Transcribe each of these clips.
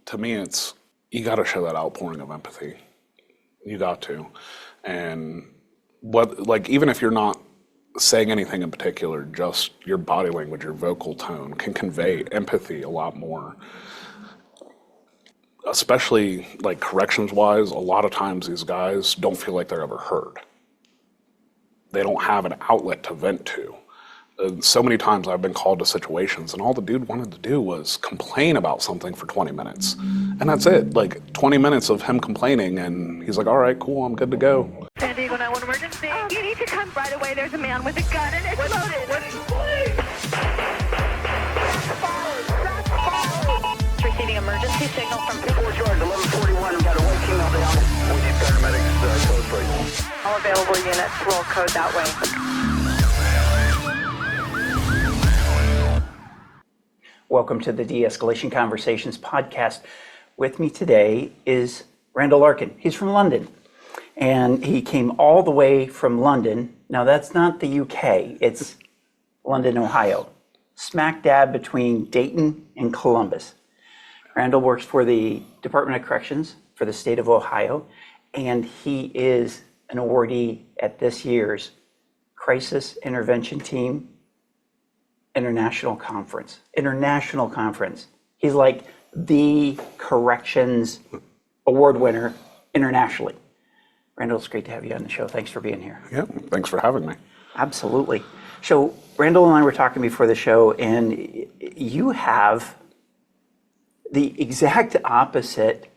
to me, it's, you got to show that outpouring of empathy. You got to. And even if you're not saying anything in particular, just your body language, your vocal tone can convey empathy a lot more. Especially like corrections wise, a lot of times these guys don't feel like they're ever heard. They don't have an outlet to vent to. So many times I've been called to situations and all the dude wanted to do was complain about something for 20 minutes. And that's it, like 20 minutes of him complaining and he's like, all right, cool, I'm good to go. San Diego 911 emergency. You need to come right away. There's a man with a gun and it's loaded. Receiving emergency signal from 4 Charge 1141. We've got a white team out there. We need paramedics code break. all available units. Roll code that way. Welcome to the De-Escalation Conversations podcast. With me today is Randall Larkin. He's from London, and he came all the way from London. Now, that's not the UK. It's London, Ohio, smack dab between Dayton and Columbus. Randall works for the Department of Corrections for the state of Ohio, and he is an awardee at this year's Crisis Intervention Team International Conference. He's like the corrections award winner internationally. Randall, it's great to have you on the show. Thanks for being here. Yeah, thanks for having me. Absolutely. So Randall and I were talking before the show, and you have the exact opposite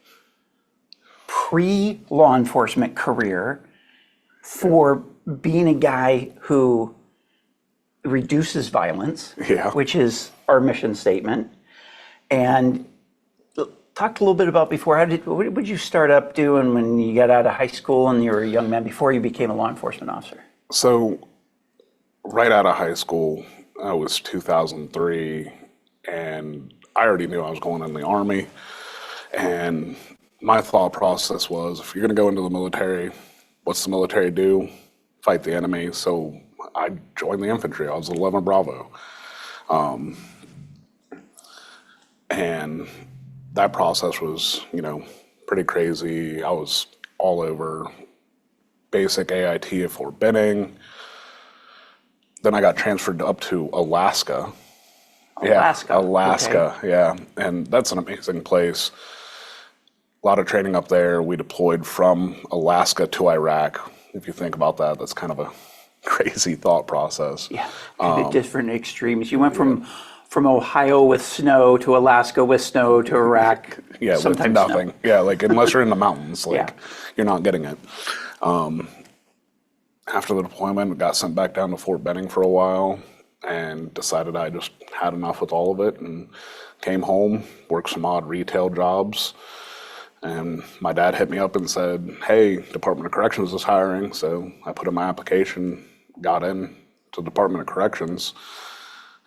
pre-law enforcement career for being a guy who reduces violence, which is our mission statement. And talked a little bit about before, what did you start up doing when you got out of high school and you were a young man before you became a law enforcement officer? So right out of high school, I was 2003, and I already knew I was going in the Army. And my thought process was, if you're going to go into the military, what's the military do? Fight the enemy. So I joined the infantry. I was 11 Bravo. And that process was, pretty crazy. I was all over basic AIT at Fort Benning. Then I got transferred up to Alaska. Alaska, okay. Yeah. And that's an amazing place. A lot of training up there. We deployed from Alaska to Iraq. If you think about that, that's kind of a crazy thought process. Yeah, kind of different extremes. You went from Ohio with snow to Alaska with snow to Iraq. Yeah, with nothing. Snow. Yeah, like unless you're in the mountains, you're not getting it. After the deployment, got sent back down to Fort Benning for a while and decided I just had enough with all of it and came home, worked some odd retail jobs. And my dad hit me up and said, hey, Department of Corrections is hiring. So I put in my application, got in to Department of Corrections.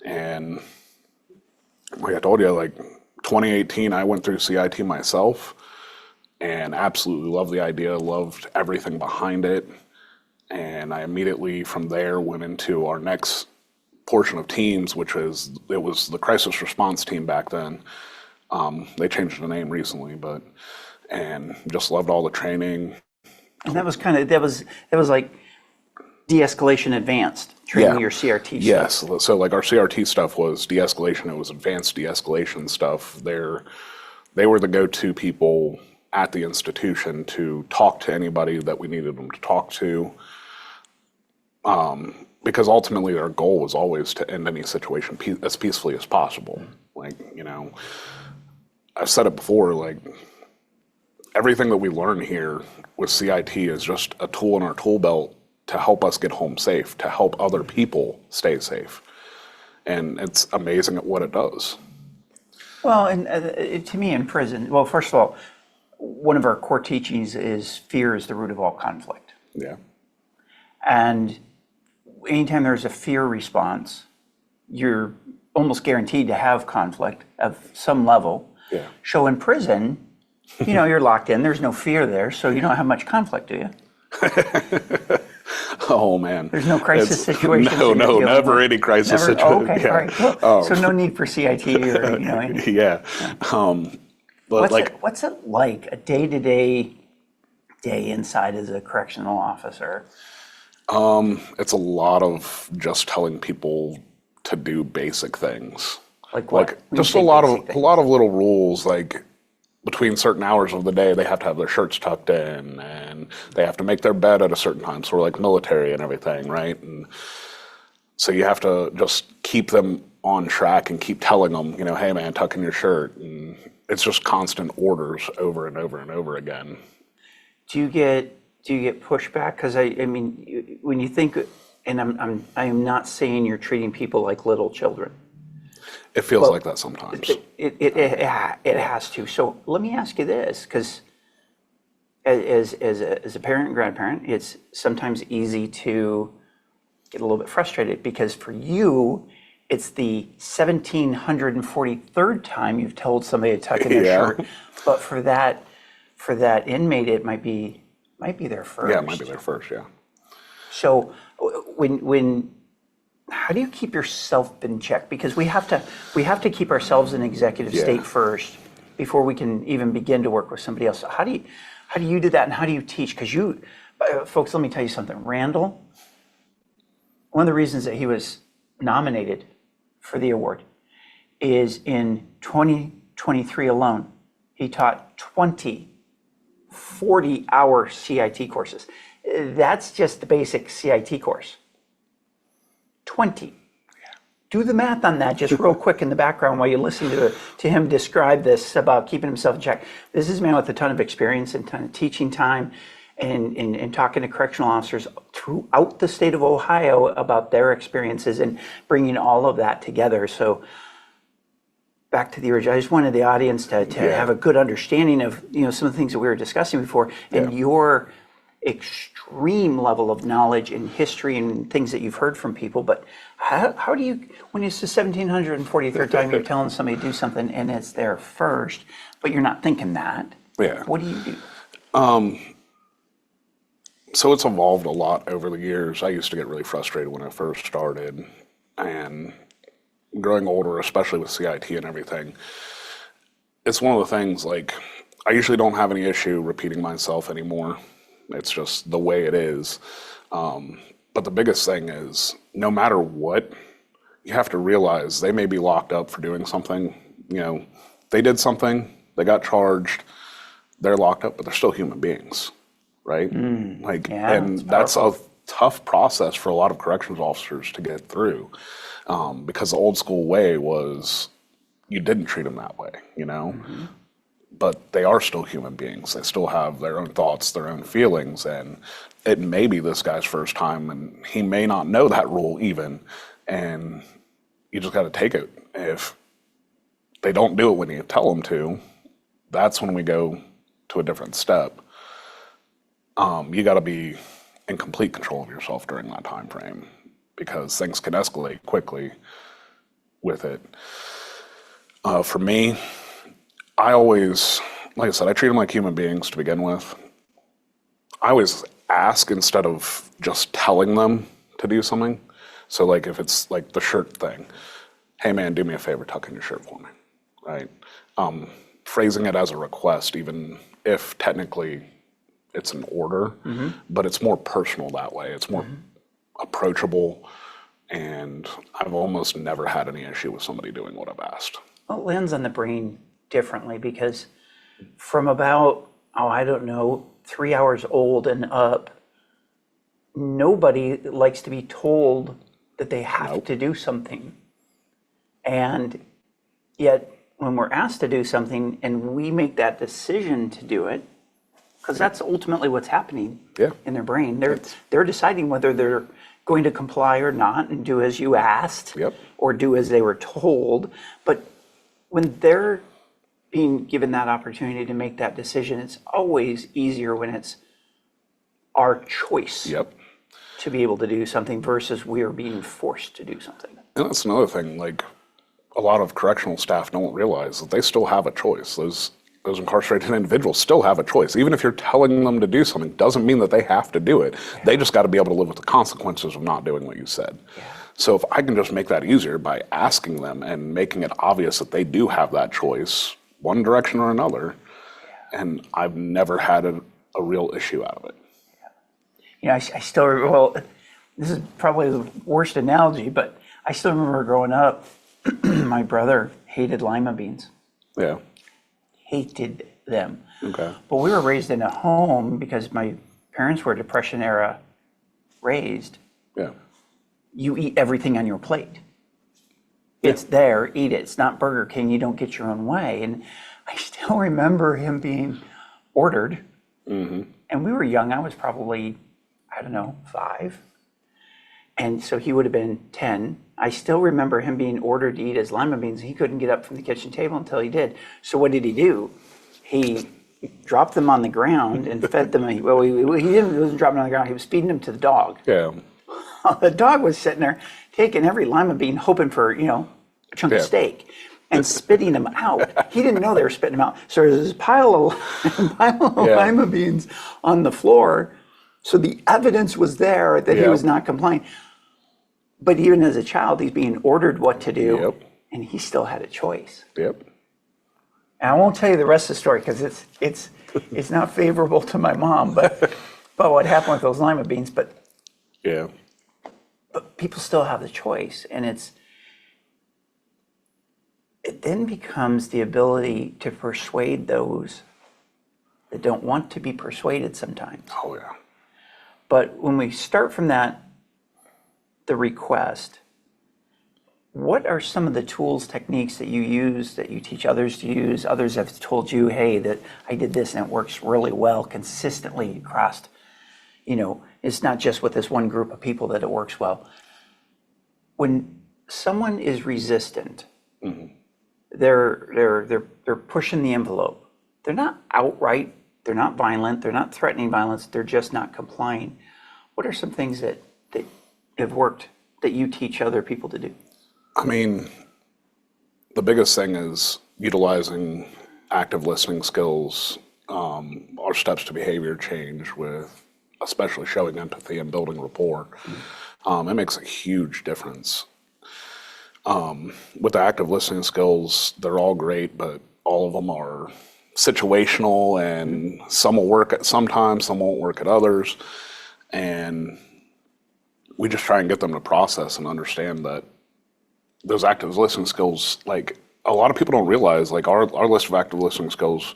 And like I told you, 2018, I went through CIT myself and absolutely loved the idea, loved everything behind it. And I immediately from there went into our next portion of teams, which was the crisis response team back then. They changed the name recently, and just loved all the training. And that was like de-escalation advanced training, your CRT stuff. Yes, so our CRT stuff was de-escalation. It was advanced de-escalation stuff. They were the go-to people at the institution to talk to anybody that we needed them to talk to. Because ultimately their goal was always to end any situation as peacefully as possible. I've said it before, everything that we learn here with CIT is just a tool in our tool belt to help us get home safe, to help other people stay safe. And it's amazing at what it does. Well, and to me in prison, well, first of all, one of our core teachings is fear is the root of all conflict. Yeah. And anytime there's a fear response, you're almost guaranteed to have conflict of some level. Yeah. So in prison, you're locked in. There's no fear there, so you don't have much conflict, do you? Oh man. There's no crisis situation. No, never any crisis situation. Okay, yeah. All right. Well, so no need for CIT or anything. Yeah. But what's it like a day-to-day day inside as a correctional officer? it's a lot of just telling people to do basic things. Like what? When you Just say a lot basic things. of little rules, like between certain hours of the day, they have to have their shirts tucked in, and they have to make their bed at a certain time. So we're like military and everything, right? And so you have to just keep them on track and keep telling them, hey man, tuck in your shirt. And it's just constant orders over and over and over again. Do you get pushback? Because I mean, when you think, and I'm not saying you're treating people like little children. It feels like that sometimes. It has to. So let me ask you this, because as a parent and grandparent, it's sometimes easy to get a little bit frustrated because for you, it's the 1743rd time you've told somebody to tuck in their shirt, but for that inmate, it might be their first. Yeah, it might be their first. Yeah. So how do you keep yourself in check? Because we have to keep ourselves in executive state first before we can even begin to work with somebody else. So how do you do that, and how do you teach? Because folks, let me tell you something. Randall, one of the reasons that he was nominated for the award is in 2023 alone, he taught 20 40-hour CIT courses. That's just the basic CIT course. 20. Do the math on that just real quick in the background while you listen to him describe this about keeping himself in check. This is a man with a ton of experience and ton of teaching time and talking to correctional officers throughout the state of Ohio about their experiences and bringing all of that together. So back to the original, I just wanted the audience to have a good understanding of some of the things that we were discussing before and your extreme level of knowledge and history and things that you've heard from people. But how do you, when it's the 1743rd time you're telling somebody to do something and it's their first, but you're not thinking that, what do you do? So it's evolved a lot over the years. I used to get really frustrated when I first started, and growing older, especially with CIT and everything, it's one of the things, like, I usually don't have any issue repeating myself anymore. It's just the way it is. But the biggest thing is, no matter what, you have to realize they may be locked up for doing something. They did something, they got charged, they're locked up, but they're still human beings, right? And that's a tough process for a lot of corrections officers to get through, because the old school way was you didn't treat them that way, But they are still human beings. They still have their own thoughts, their own feelings, and it may be this guy's first time, and he may not know that rule even, and you just got to take it. If they don't do it when you tell them to, that's when we go to a different step. You got to be in complete control of yourself during that time frame, because things can escalate quickly with it. For me, I always, like I said, I treat them like human beings to begin with. I always ask instead of just telling them to do something. So like if it's like the shirt thing, hey man, do me a favor, tuck in your shirt for me, right? Phrasing it as a request, even if technically it's an order, but it's more personal that way. It's more approachable, and I've almost never had any issue with somebody doing what I've asked. Well, it lands on the brain differently, because from about, 3 hours old and up, nobody likes to be told that they have to do something. And yet, when we're asked to do something and we make that decision to do it, because that's ultimately what's happening in their brain. They're deciding whether they're going to comply or not and do as you asked or do as they were told. But when they're being given that opportunity to make that decision, it's always easier when it's our choice to be able to do something versus we are being forced to do something. And that's another thing, like a lot of correctional staff don't realize that they still have a choice. Those incarcerated individuals still have a choice. Even if you're telling them to do something, doesn't mean that they have to do it. They just got to be able to live with the consequences of not doing what you said. So if I can just make that easier by asking them and making it obvious that they do have that choice, one direction or another. And I've never had a real issue out of it. You know, I still, well, this is probably the worst analogy, but I still remember growing up, my brother hated lima beans. Yeah. Hated them. Okay. But we were raised in a home because my parents were Depression era raised. Yeah. You eat everything on your plate. It's there, eat it. It's not Burger King, you don't get your own way. And I still remember him being ordered. And we were young. I was probably, I don't know, 5. And so he would have been 10. I still remember him being ordered to eat his lima beans. He couldn't get up from the kitchen table until he did. So what did he do? He dropped them on the ground and fed them. Well, he wasn't dropping them on the ground. He was feeding them to the dog. Yeah. The dog was sitting there taking every lima bean, hoping for, you know, a chunk of steak, and spitting them out. He didn't know they were spitting them out. So there's this pile of lima beans on the floor. So the evidence was there that he was not complying. But even as a child, he's being ordered what to do, and he still had a choice. Yep. And I won't tell you the rest of the story because it's not favorable to my mom, but what happened with those lima beans. But people still have the choice, and it then becomes the ability to persuade those that don't want to be persuaded sometimes. Oh, yeah. But when we start from that, the request, what are some of the tools, techniques that you use, that you teach others to use? Others have told you, hey, that I did this and it works really well consistently across, you know, it's not just with this one group of people that it works well. When someone is resistant, they're pushing the envelope. They're not outright, they're not violent, they're not threatening violence, they're just not complying. What are some things that have worked that you teach other people to do? I mean, the biggest thing is utilizing active listening skills, our steps to behavior change with especially showing empathy and building rapport. It makes a huge difference. With the active listening skills, they're all great, but all of them are situational, and some will work at sometimes, some won't work at others. And we just try and get them to process and understand that those active listening skills, like a lot of people don't realize, like our list of active listening skills,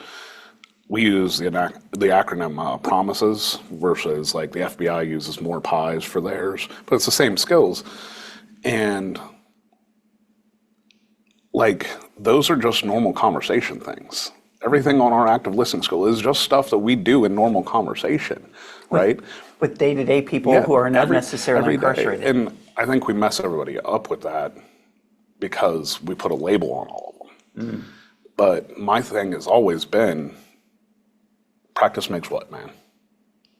we use the acronym PROMISES versus like the FBI uses more pies for theirs, but it's the same skills. And like those are just normal conversation things. Everything on our active listening skill is just stuff that we do in normal conversation, right? With day-to-day people who are not necessarily incarcerated. And I think we mess everybody up with that because we put a label on all of them. But my thing has always been, practice makes what, man?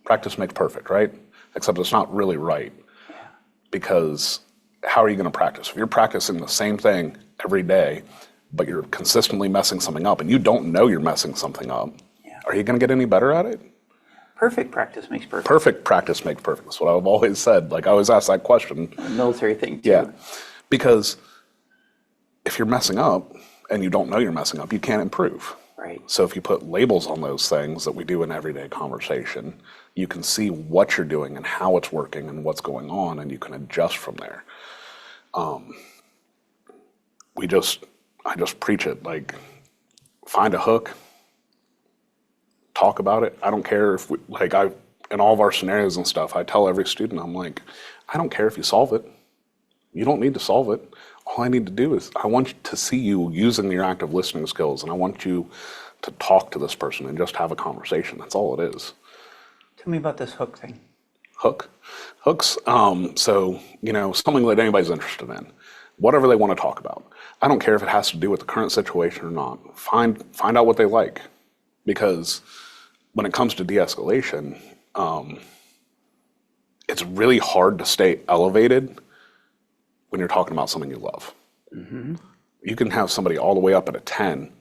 Practice makes perfect, right? Except it's not really right. Because how are you going to practice? If you're practicing the same thing every day, but you're consistently messing something up and you don't know you're messing something up, are you going to get any better at it? Perfect practice makes perfect. Perfect practice makes perfect. That's what I've always said. Like I always ask that question. A military thing too. Yeah. Because if you're messing up and you don't know you're messing up, you can't improve. Right. So if you put labels on those things that we do in everyday conversation, you can see what you're doing and how it's working and what's going on, and you can adjust from there. I just preach it, like find a hook, talk about it. I don't care if in all of our scenarios and stuff, I tell every student, I'm like, I don't care if you solve it. You don't need to solve it. All I need to do is I want to see you using your active listening skills, and I want you to talk to this person and just have a conversation. That's all it is. Tell me about this hook thing. Hooks. So, something that anybody's interested in, whatever they want to talk about. I don't care if it has to do with the current situation or not. Find out what they like, because when it comes to de-escalation, it's really hard to stay elevated when you're talking about something you love. You can have somebody all the way up at a 10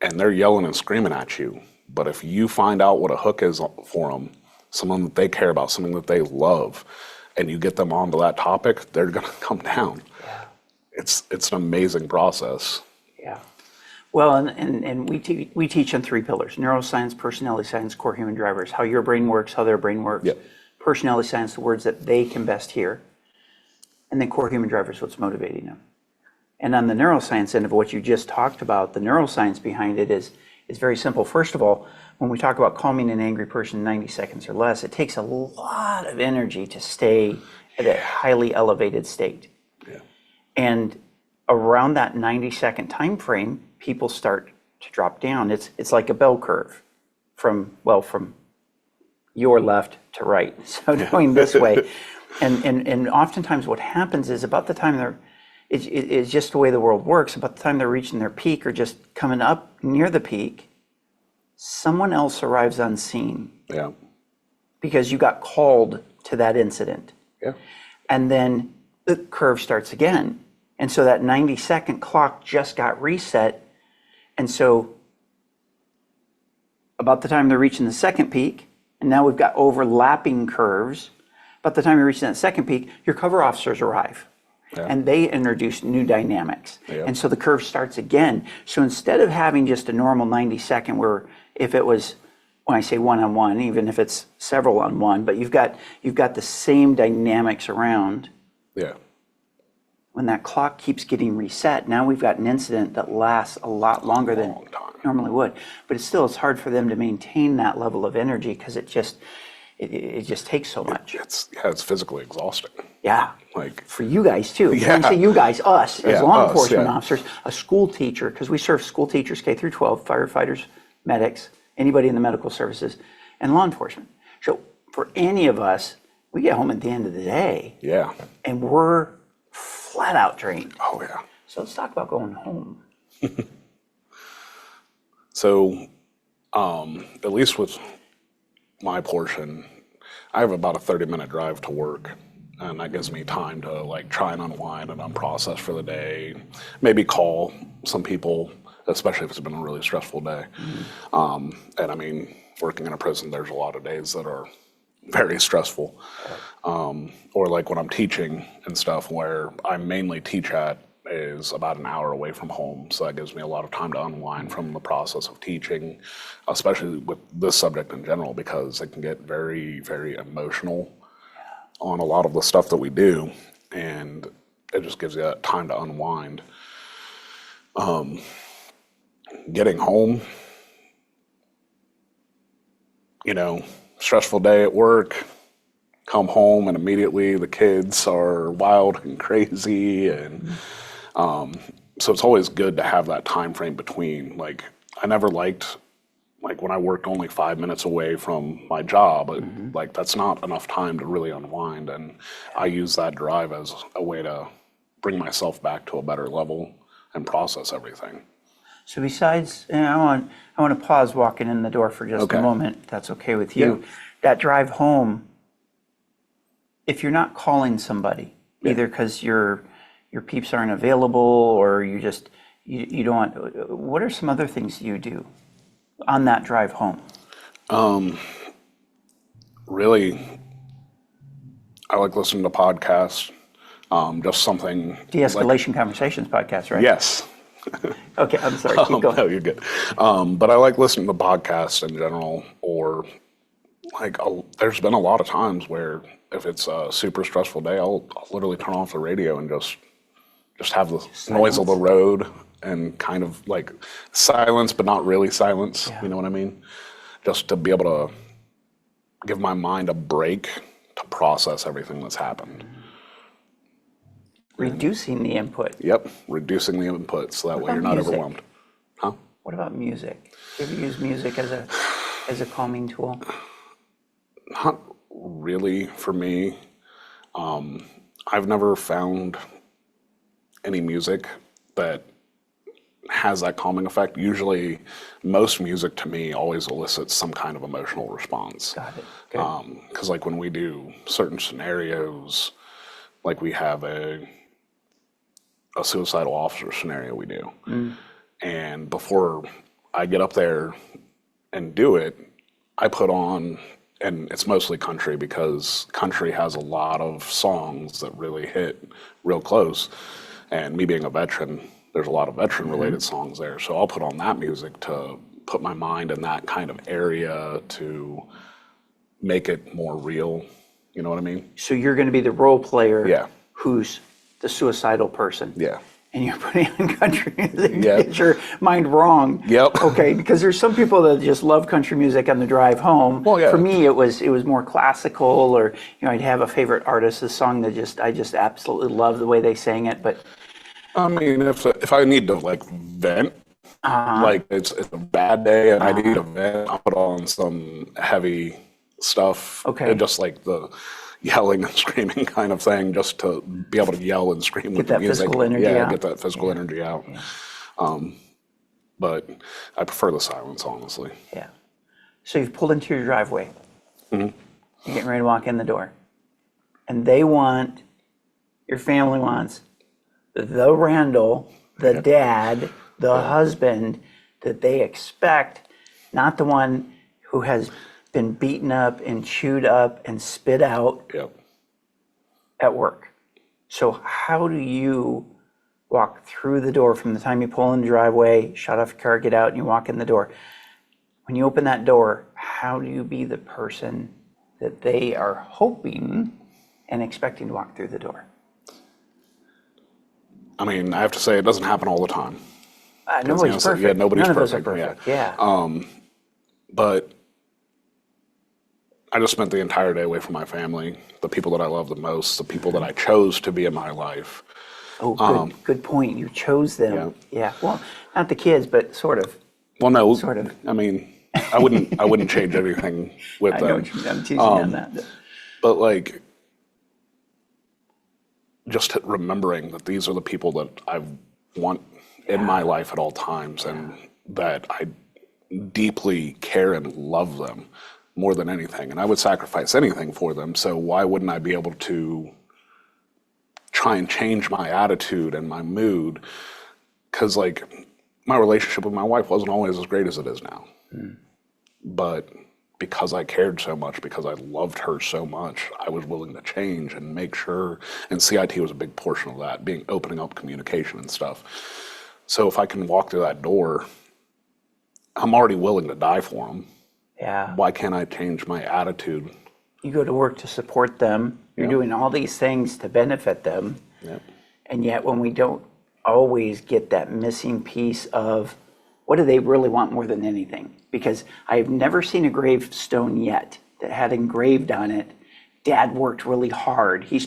and they're yelling and screaming at you, but if you find out what a hook is for them, something that they care about, something that they love, and you get them onto that topic, they're going to come down. It's an amazing process. Yeah. Well, and we teach on 3 pillars: neuroscience, personality science, core human drivers. How your brain works, how their brain works. Yep. Personality science, the words that they can best hear, and then core human drivers, what's motivating them. And on the neuroscience end of what you just talked about, the neuroscience behind it is very simple. First of all, when we talk about calming an angry person in 90 seconds or less, it takes a lot of energy to stay at a highly elevated state. Yeah. And around that 90-second time frame, people start to drop down. It's like a bell curve from your left to right. So going this way. And oftentimes what happens is about the time it's just the way the world works, about the time they're reaching their peak or just coming up near the peak, someone else arrives on scene. Yeah. Because you got called to that incident. Yeah. And then the curve starts again. And so that 90-second clock just got reset. And so about the time they're reaching the second peak, and now we've got overlapping curves, about the time you're reaching that second peak, your cover officers arrive. Yeah. And they introduce new dynamics. Yeah. And so the curve starts again. So instead of having just a normal 90-second where if it was, when I say one-on-one, even if it's several on one, but you've got the same dynamics around. Yeah. When that clock keeps getting reset, now we've got an incident that lasts a lot longer than it normally would. But it's hard for them to maintain that level of energy because it just takes so much. It's physically exhausting. Yeah. Like for you guys too. Yeah. When I say you guys, us as Yeah, law us, enforcement yeah. officers, a school teacher, because we serve school teachers, K through 12, firefighters, medics, anybody in the medical services, and law enforcement. So for any of us, we get home at the end of the day. Yeah. And we're flat out drained. Oh yeah. So let's talk about going home. So, at least with my portion, I have about a 30-minute drive to work, and that gives me time to like try and unwind and unprocess for the day. Maybe call some people, especially if it's been a really stressful day. And I mean, working in a prison, there's a lot of days that are very stressful. Or like when I'm teaching and stuff, where I mainly teach at is about an hour away from home. So that gives me a lot of time to unwind from the process of teaching, especially with this subject in general, because it can get very, very emotional on a lot of the stuff that we do. And it just gives you that time to unwind. Getting home, stressful day at work, come home and immediately the kids are wild and crazy. And so it's always good to have that time frame between. Like, I never liked, like when I worked only 5 minutes away from my job, like that's not enough time to really unwind. And I use that drive as a way to bring myself back to a better level and process everything. So besides, and I want to pause walking in the door for just a moment, if that's okay with you. Yeah. That drive home, if you're not calling somebody, either because your peeps aren't available or you don't want, what are some other things you do on that drive home? Really, I like listening to podcasts, just something. De-Escalation Conversations podcast, right? Yes. Okay, I'm sorry, keep going. No, you're good. But I like listening to podcasts in general, or like there's been a lot of times where if it's a super stressful day, I'll literally turn off the radio and just have the noise of the road and kind of like silence, but not really silence. You know what I mean? Just to be able to give my mind a break to process everything that's happened. Reducing the input. Yep, reducing the input so that way you're not overwhelmed. Huh? What about music? Do you ever use music as a calming tool? Not really for me. I've never found any music that has that calming effect. Usually, most music to me always elicits some kind of emotional response. Got it. Good. Because like when we do certain scenarios, like we have a suicidal officer scenario we do. And before I get up there and do it, I put on, and it's mostly country because country has a lot of songs that really hit real close. And me being a veteran, there's a lot of veteran-related songs there. So I'll put on that music to put my mind in that kind of area to make it more real. You know what I mean? So you're going to be the role player Yeah. who's the suicidal person. Yeah. And you're putting on country music to Yeah. get your mind wrong. Yep. Okay, because there's some people that just love country music on the drive home. Well, yeah. For me, it was more classical, or I'd have a favorite artist, a song that I just absolutely love the way they sang it. But I mean, if I need to like vent, like it's a bad day and I need to vent, I'll put on some heavy stuff. Okay. And just like the yelling and screaming kind of thing, just to be able to yell and scream with the that music. physical energy out. Get that physical energy out. But I prefer the silence, honestly. yeah. So you've pulled into your driveway. You're getting ready to walk in the door. And your family wants the Randall, the dad, the husband that they expect, not the one who has been beaten up and chewed up and spit out Yep. at work. So how do you walk through the door from the time you pull in the driveway, shut off your car, get out, and you walk in the door? When you open that door, how do you be the person that they are hoping and expecting to walk through the door? I mean, I have to say, it doesn't happen all the time. Nobody's perfect. Yeah, nobody's None of us are perfect, perfect. Yeah. But I just spent the entire day away from my family, the people that I love the most, the people that I chose to be in my life. Oh, good point. You chose them. Yeah. Well, not the kids, but sort of. Well, no, Sort of. I mean, I wouldn't change anything with I them. know what I'm teasing you on that. But like, just remembering that these are the people that I want in my life at all times, and that I deeply care and love them more than anything. And I would sacrifice anything for them. So why wouldn't I be able to try and change my attitude and my mood? Because like, my relationship with my wife wasn't always as great as it is now. But because I cared so much, because I loved her so much, I was willing to change and make sure, and CIT was a big portion of that, opening up communication and stuff. So if I can walk through that door, I'm already willing to die for them. Yeah. Why can't I change my attitude? You go to work to support them. You're doing all these things to benefit them. Yep. And yet when we don't always get that missing piece of what do they really want more than anything? Because I've never seen a gravestone yet that had engraved on it, Dad worked really hard. He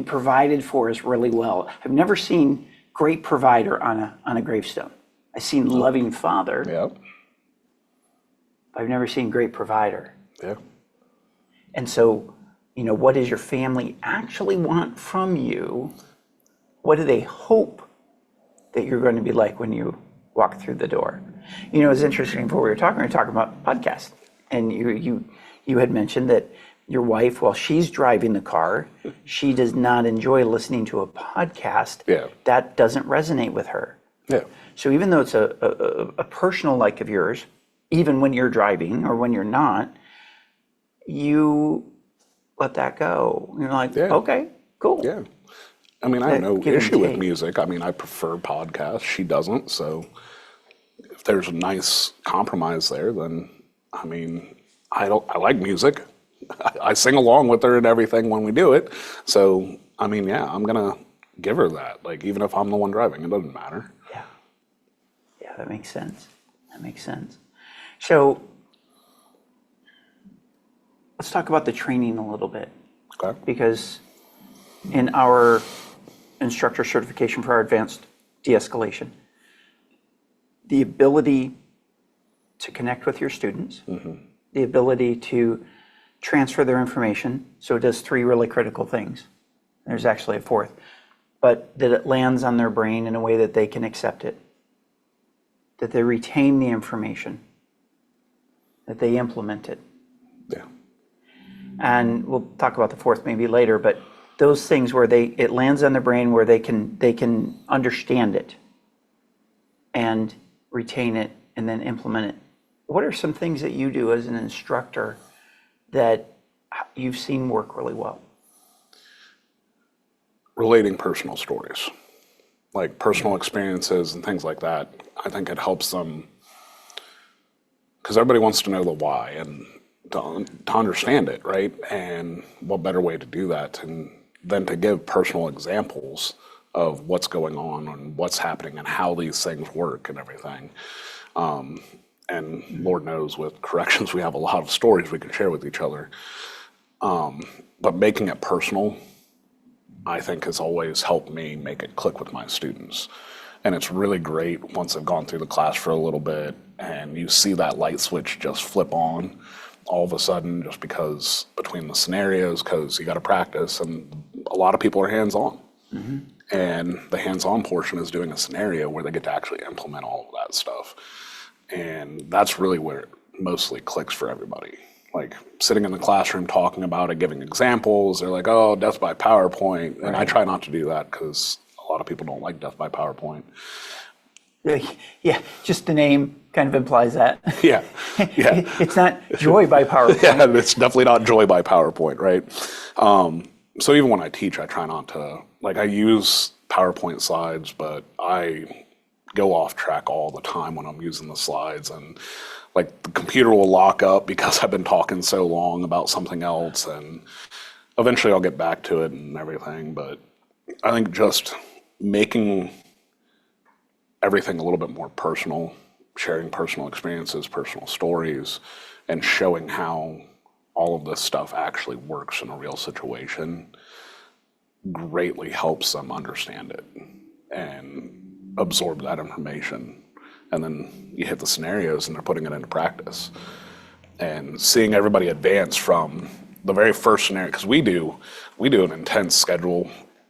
provided for us really well. I've never seen great provider on a gravestone. I've seen loving father. Yep. I've never seen great provider. Yeah. And so, what does your family actually want from you? What do they hope that you're going to be like when you walk through the door? It's interesting, before we were talking about podcasts. And you had mentioned that your wife, while she's driving the car, she does not enjoy listening to a podcast. Yeah. That doesn't resonate with her. Yeah. So even though it's a personal like of yours, even when you're driving or when you're not, you let that go. You're like, okay, cool. Yeah. I mean, I have no Give and issue with take. music. I mean, I prefer podcasts. She doesn't. So if there's a nice compromise there, then, I mean, I like music. I sing along with her and everything when we do it. So, I mean, yeah, I'm going to give her that. Like, even if I'm the one driving, it doesn't matter. Yeah. Yeah, that makes sense. So let's talk about the training a little bit. Okay. Because in our instructor certification for our advanced de-escalation, the ability to connect with your students, the ability to transfer their information, so it does 3 really critical things. There's actually a 4th, but that it lands on their brain in a way that they can accept it, that they retain the information, that they implement it. Yeah. And we'll talk about the 4th maybe later, but those things where it lands on their brain where they can understand it and retain it and then implement it. What are some things that you do as an instructor that you've seen work really well? Relating personal stories. like personal experiences and things like that, I think it helps them, because everybody wants to know the why and to understand it, right? And what better way to do that than to give personal examples of what's going on and what's happening and how these things work and everything. And Lord knows with corrections, we have a lot of stories we can share with each other. But making it personal, I think, has always helped me make it click with my students. And it's really great once they've gone through the class for a little bit and you see that light switch just flip on all of a sudden, just because between the scenarios, because you got to practice, and a lot of people are hands-on. Mm-hmm. And the hands-on portion is doing a scenario where they get to actually implement all of that stuff. And that's really where it mostly clicks for everybody. Like sitting in the classroom talking about it, giving examples, they're like, oh, death by PowerPoint. And I try not to do that because a lot of people don't like death by PowerPoint. Yeah, just the name kind of implies that. Yeah. It's not joy by PowerPoint. Yeah, it's definitely not joy by PowerPoint, right? So even when I teach, I try not to, like, I use PowerPoint slides, but I go off track all the time when I'm using the slides, and like the computer will lock up because I've been talking so long about something else, and eventually I'll get back to it and everything. But I think just making everything a little bit more personal, sharing personal experiences, personal stories, and showing how all of this stuff actually works in a real situation greatly helps them understand it and absorb that information. And then you hit the scenarios and they're putting it into practice. And seeing everybody advance from the very first scenario, because we do an intense schedule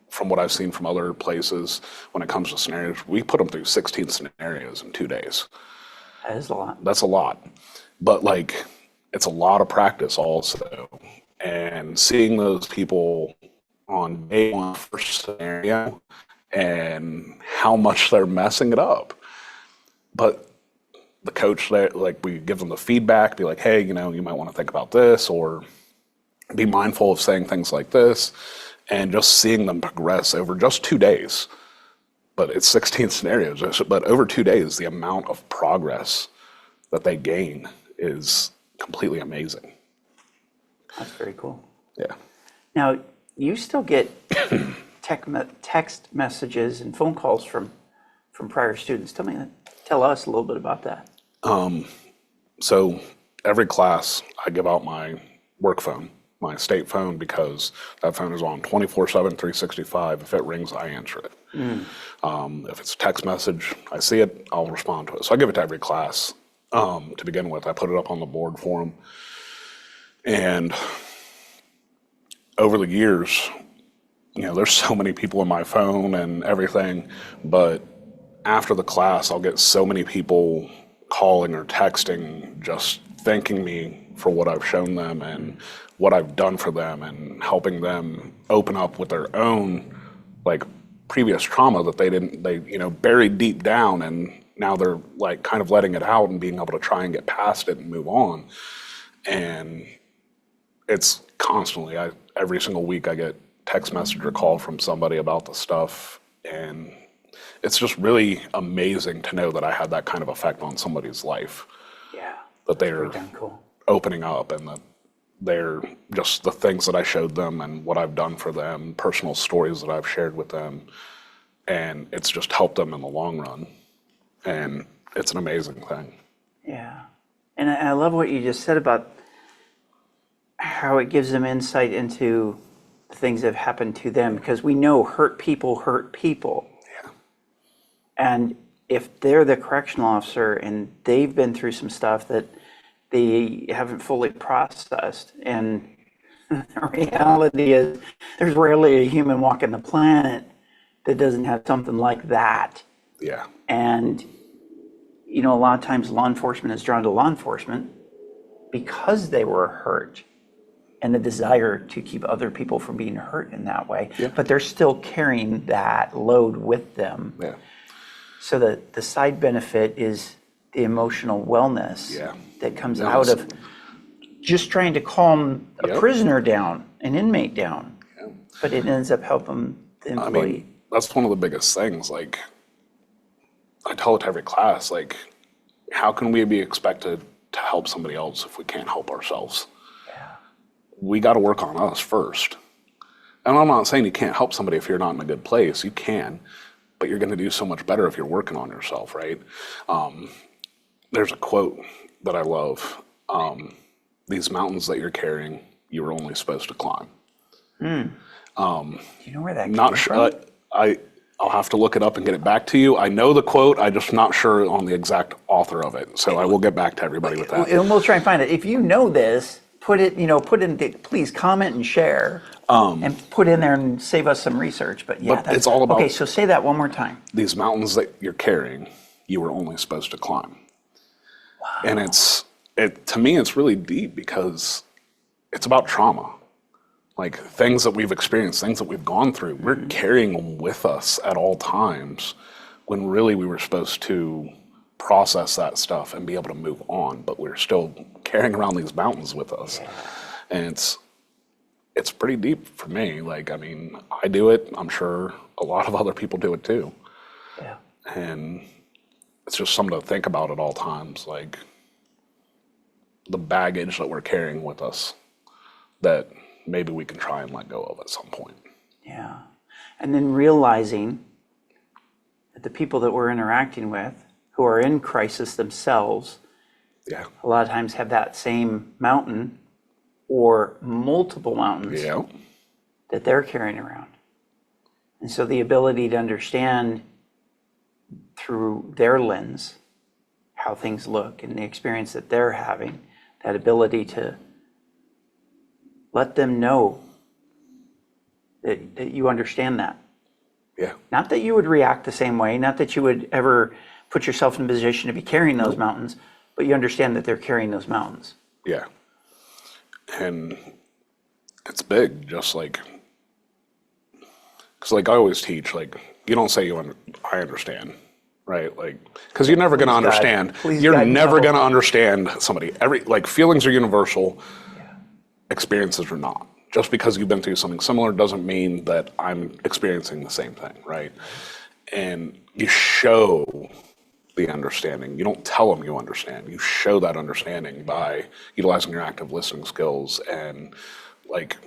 from what I've seen from other places when it comes to scenarios. We put them through 16 scenarios in 2 days. That is a lot. That's a lot. But like, it's a lot of practice also. And seeing those people on day one first scenario and how much they're messing it up. But the coach, like, we give them the feedback, be like, hey, you might want to think about this, or be mindful of saying things like this, and just seeing them progress over just 2 days. But it's 16 scenarios, but over 2 days, the amount of progress that they gain is completely amazing. That's very cool. Yeah. Now, you still get text messages and phone calls from prior students. Tell us a little bit about that. So every class, I give out my work phone, my state phone, because that phone is on 24/7, 365. If it rings, I answer it. If it's a text message, I see it, I'll respond to it. So I give it to every class to begin with. I put it up on the board for them. And over the years, there's so many people in my phone and everything, but after the class, I'll get so many people calling or texting, just thanking me for what I've shown them and what I've done for them, and helping them open up with their own, like, previous trauma that they buried deep down, and now they're like kind of letting it out and being able to try and get past it and move on. And it's constantly, every single week I get text message or call from somebody about the stuff, and it's just really amazing to know that I had that kind of effect on somebody's life. Yeah. That they're cool. opening up, and that they're just the things that I showed them and what I've done for them, personal stories that I've shared with them, and it's just helped them in the long run. And it's an amazing thing. Yeah. And I love what you just said about how it gives them insight into the things that have happened to them, because we know hurt people hurt people. Yeah. And if they're the correctional officer and they've been through some stuff that they haven't fully processed, and the reality is there's rarely a human walking the planet that doesn't have something like that. Yeah. And, a lot of times law enforcement is drawn to law enforcement because they were hurt, and the desire to keep other people from being hurt in that way. Yeah. But they're still carrying that load with them. Yeah. So that the side benefit is the emotional wellness that comes out of just trying to calm a prisoner down, an inmate down. Yeah. But it ends up helping the employee. that's one of the biggest things. Like, I tell it to every class, like, how can we be expected to help somebody else if we can't help ourselves? We got to work on us first. And I'm not saying you can't help somebody if you're not in a good place. You can, but you're going to do so much better if you're working on yourself, right? There's a quote that I love. These mountains that you're carrying, you were only supposed to climb. Do you know where that came Not sure. I'll have to look it up and get it back to you. I know the quote. I'm just not sure on the exact author of it. So I will get back to everybody with that. And we'll try and find it. If you know this, put in, please comment and share, and put in there and save us some research. But yeah, it's all about. Okay, so say that one more time. These mountains that you're carrying, you were only supposed to climb. Wow. And to me, it's really deep because it's about trauma. Like, things that we've experienced, things that we've gone through, we're carrying them with us at all times, when really we were supposed to process that stuff and be able to move on, but we're still carrying around these mountains with us. Yeah. And it's pretty deep for me. Like, I mean, I do it. I'm sure a lot of other people do it too. Yeah. And it's just something to think about at all times, like the baggage that we're carrying with us that maybe we can try and let go of at some point. Yeah. And then realizing that the people that we're interacting with who are in crisis themselves, yeah, a lot of times have that same mountain or multiple mountains, yeah, that they're carrying around. And so the ability to understand through their lens how things look and the experience that they're having, that ability to let them know that you understand that. Yeah. Not that you would react the same way, not that you would ever put yourself in a position to be carrying those mountains, but you understand that they're carrying those mountains. Yeah. And it's big, just like, because like I always teach, like, you don't say I understand, right? Like, because you're never going to understand. You're never going to understand somebody. Like, feelings are universal. Experiences are not. Just because you've been through something similar doesn't mean that I'm experiencing the same thing, right? And you show the understanding. You don't tell them you understand. You show that understanding by utilizing your active listening skills and, like,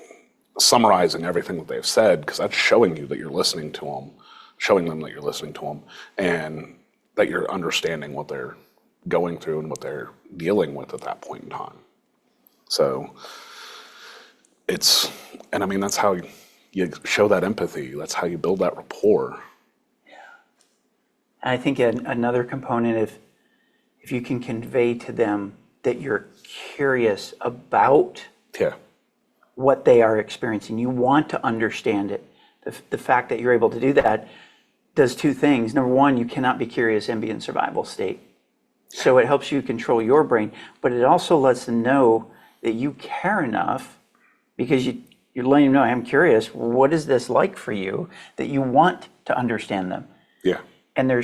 summarizing everything that they've said, because that's showing you that you're listening to them, showing them that you're listening to them, and that you're understanding what they're going through and what they're dealing with at that point in time. So and I mean, that's how you show that empathy. That's how you build that rapport. Yeah. And I think another component, if you can convey to them that you're curious about what they are experiencing, you want to understand it. The fact that you're able to do that does two things. Number one, you cannot be curious and be in survival state. So it helps you control your brain, but it also lets them know that you care enough, because you're letting them know, I'm curious, what is this like for you, that you want to understand them. Yeah. And there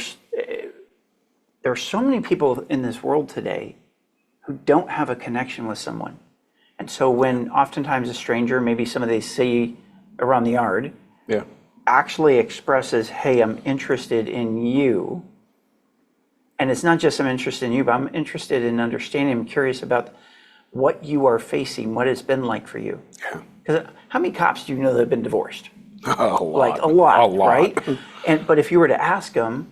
are so many people in this world today who don't have a connection with someone. And so when oftentimes a stranger, maybe somebody they see around the yard, actually expresses, hey, I'm interested in you. And it's not just I'm interested in you, but I'm interested in understanding, I'm curious about what you are facing, what it's been like for you. Yeah. Because how many cops do you know that have been divorced? A lot. Like a lot, right? But if you were to ask them,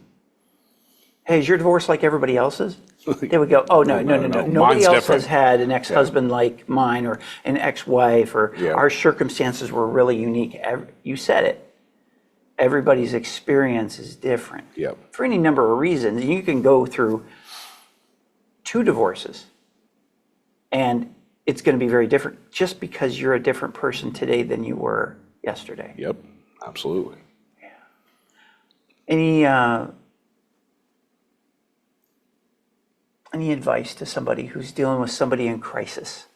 hey, is your divorce like everybody else's? They would go, oh, no. Nobody else has had an ex-husband like mine, or an ex-wife, or our circumstances were really unique. You said it. Everybody's experience is different. Yep. For any number of reasons. You can go through 2 divorces, and it's going to be very different just because you're a different person today than you were yesterday. Yep, absolutely. Yeah. Any advice to somebody who's dealing with somebody in crisis?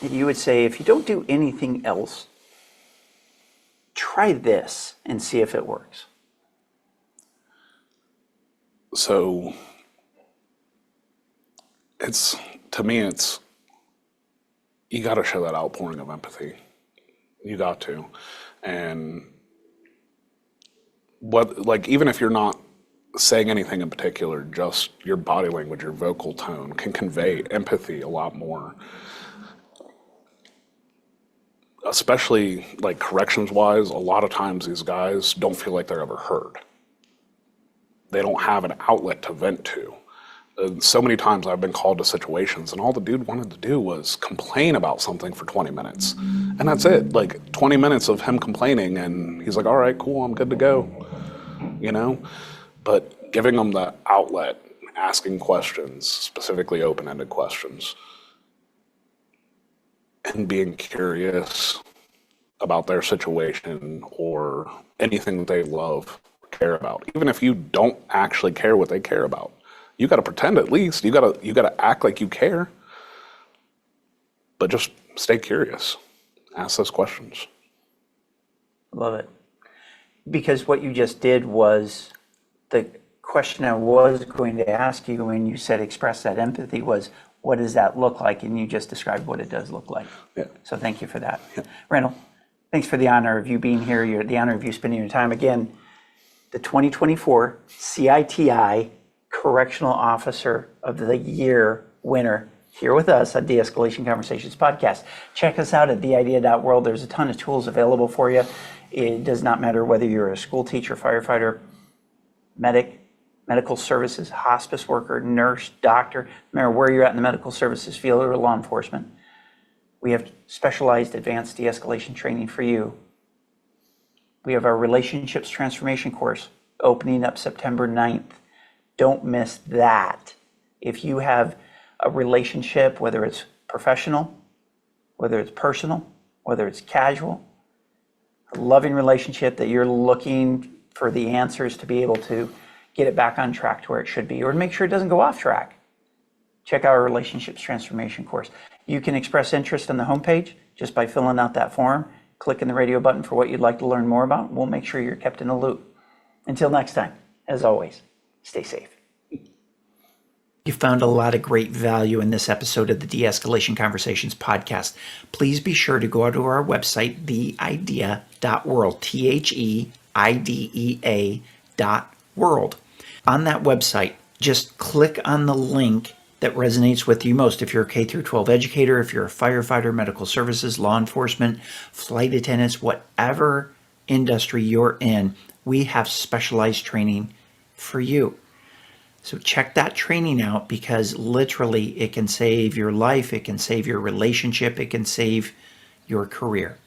You would say, if you don't do anything else, try this and see if it works. So to me, you got to show that outpouring of empathy. You got to. And even if you're not saying anything in particular, just your body language, your vocal tone can convey empathy a lot more. Especially like corrections wise, a lot of times these guys don't feel like they're ever heard. They don't have an outlet to vent to. So many times I've been called to situations and all the dude wanted to do was complain about something for 20 minutes. And that's it, like 20 minutes of him complaining and he's like, all right, cool, I'm good to go, you know? But giving them the outlet, asking questions, specifically open-ended questions, and being curious about their situation or anything that they love or care about. Even if you don't actually care what they care about, you got to pretend at least. You got to act like you care. But just stay curious. Ask those questions. Love it. Because what you just did was the question I was going to ask you when you said express that empathy was, what does that look like? And you just described what it does look like. Yeah. So thank you for that. Yeah. Randall, thanks for the honor of you being here. The honor of you spending your time. Again, the 2024 CITI Correctional Officer of the Year winner here with us on De-Escalation Conversations podcast. Check us out at theidea.world. There's a ton of tools available for you. It does not matter whether you're a school teacher, firefighter, medic, medical services, hospice worker, nurse, doctor, no matter where you're at in the medical services field or law enforcement. We have specialized advanced de-escalation training for you. We have our relationships transformation course opening up September 9th. Don't miss that. If you have a relationship, whether it's professional, whether it's personal, whether it's casual, a loving relationship that you're looking for the answers to be able to get it back on track to where it should be, or to make sure it doesn't go off track, check out our relationships transformation course. You can express interest on the homepage just by filling out that form, clicking the radio button for what you'd like to learn more about. We'll make sure you're kept in the loop. Until next time, as always, stay safe. You found a lot of great value in this episode of the De-Escalation Conversations podcast. Please be sure to go out to our website, theidea.world, THEIDEA.world. On that website, just click on the link that resonates with you most. If you're a K-12 educator, if you're a firefighter, medical services, law enforcement, flight attendants, whatever industry you're in, we have specialized training for you. So check that training out, because literally it can save your life, it can save your relationship, it can save your career.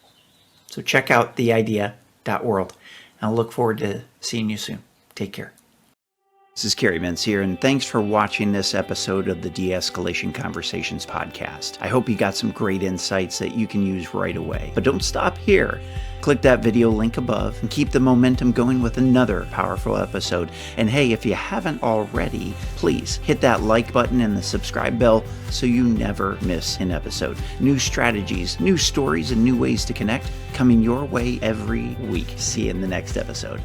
So check out theidea.world. I'll look forward to seeing you soon. Take care. This is Kerry Mensior, and thanks for watching this episode of the De-Escalation Conversations podcast. I hope you got some great insights that you can use right away. But don't stop here. Click that video link above and keep the momentum going with another powerful episode. And hey, if you haven't already, please hit that like button and the subscribe bell so you never miss an episode. New strategies, new stories, and new ways to connect coming your way every week. See you in the next episode.